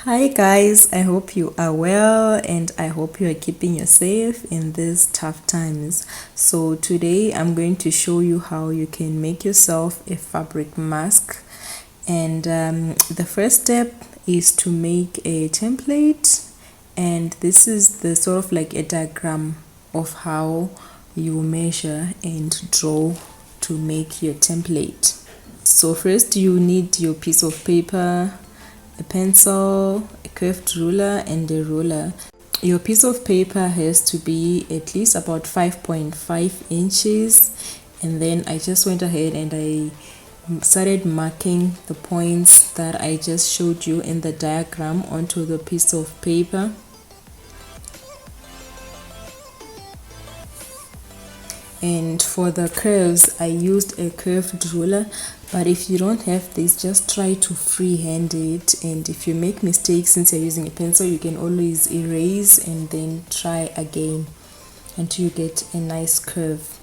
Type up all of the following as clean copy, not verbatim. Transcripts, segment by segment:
Hi guys, I hope you are well and I hope you are keeping yourself in these tough times. So today I'm going to show you how you can make yourself a fabric mask. And the first step is to make a template, and this is the sort of like a diagram of how you measure and draw to make your template. So first you need your piece of paper, a pencil, a curved ruler, and a ruler. Your piece of paper has to be at least about 5.5 inches, and then I just went ahead and I started marking the points that I just showed you in the diagram onto the piece of paper. And for the curves, I used a curved ruler, but if you don't have this, just try to freehand it. And if you make mistakes, since you're using a pencil, you can always erase and then try again until you get a nice curve.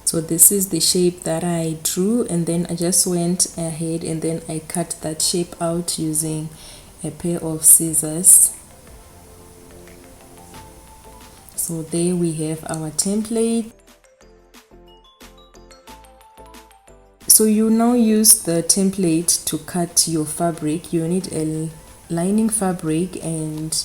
So this is the shape that I drew, and then I just went ahead and then I cut that shape out using a pair of scissors. So there we have our template. So you now use the template to cut your fabric. You need a lining fabric and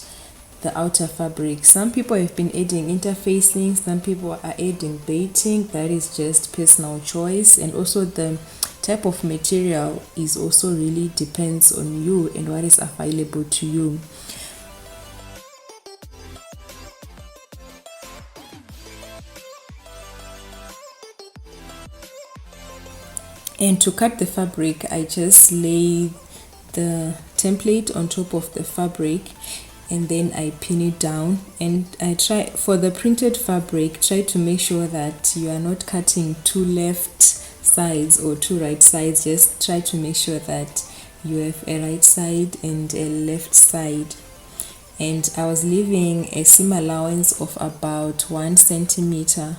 the outer fabric. Some people have been adding interfacing, some people are adding baiting. That is just personal choice, and also the type of material is also really depends on you and what is available to you. And to cut the fabric, I just lay the template on top of the fabric and then I pin it down. And I try, for the printed fabric, try to make sure that you are not cutting two left sides or two right sides. Just try to make sure that you have a right side and a left side. And I was leaving a seam allowance of about 1 centimeter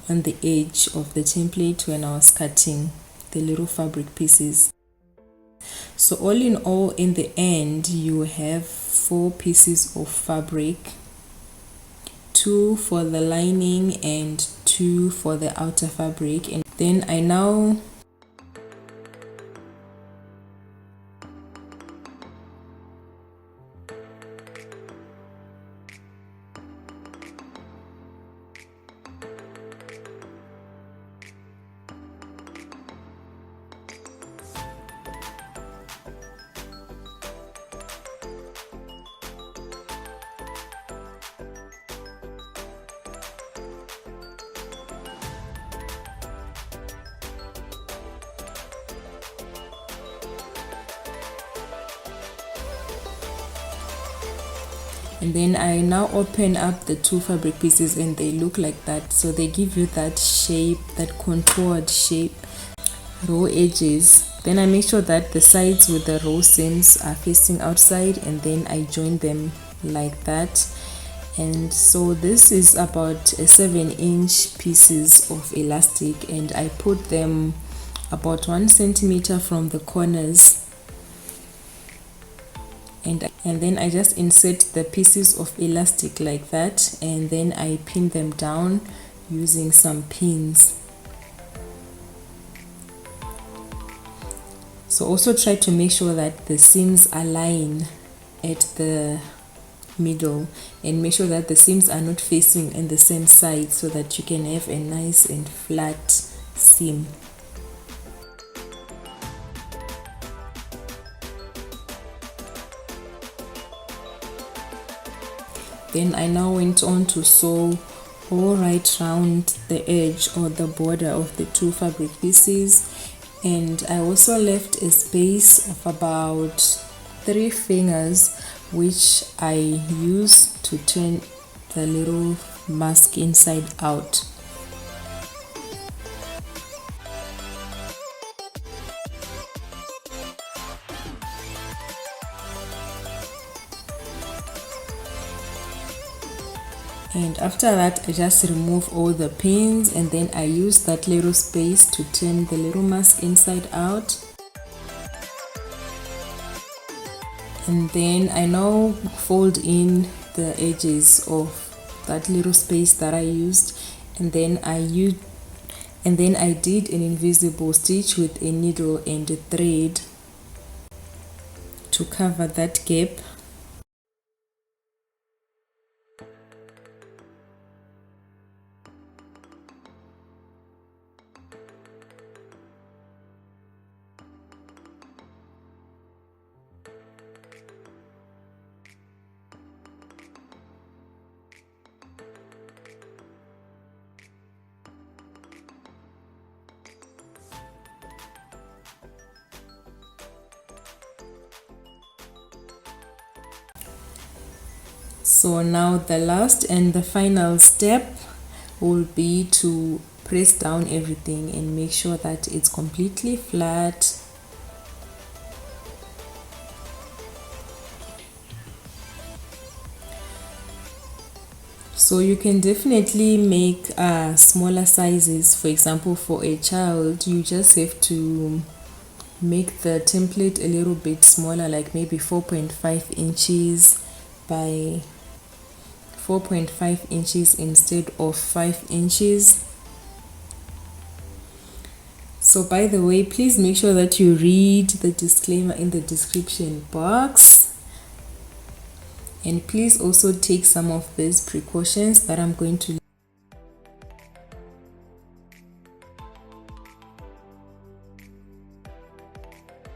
on the edge of the template when I was cutting the little fabric pieces. So all in all, in the end, you have 4 pieces of fabric, 2 for the lining and 2 for the outer fabric. And then I now open up the 2 fabric pieces, and they look like that. So they give you that shape, that contoured shape, raw edges. Then I make sure that the sides with the raw seams are facing outside, and then I join them like that. And so this is about a 7-inch pieces of elastic, and I put them about 1 centimeter from the corners. And then I just insert the pieces of elastic like that, and then I pin them down using some pins. So also try to make sure that the seams align at the middle, and make sure that the seams are not facing in the same side so that you can have a nice and flat seam. Then I now went on to sew all right round the edge or the border of the 2 fabric pieces, and I also left a space of about 3 fingers, which I use to turn the little mask inside out. And after that, I just remove all the pins, and then I use that little space to turn the little mask inside out. And then I now fold in the edges of that little space that I used, and then I did an invisible stitch with a needle and a thread to cover that gap. So now the last and the final step will be to press down everything and make sure that it's completely flat. So you can definitely make smaller sizes. For example, for a child, you just have to make the template a little bit smaller, like maybe 4.5 inches by 4.5 inches instead of 5 inches. So by the way, please make sure that you read the disclaimer in the description box, and please also take some of these precautions that I'm going to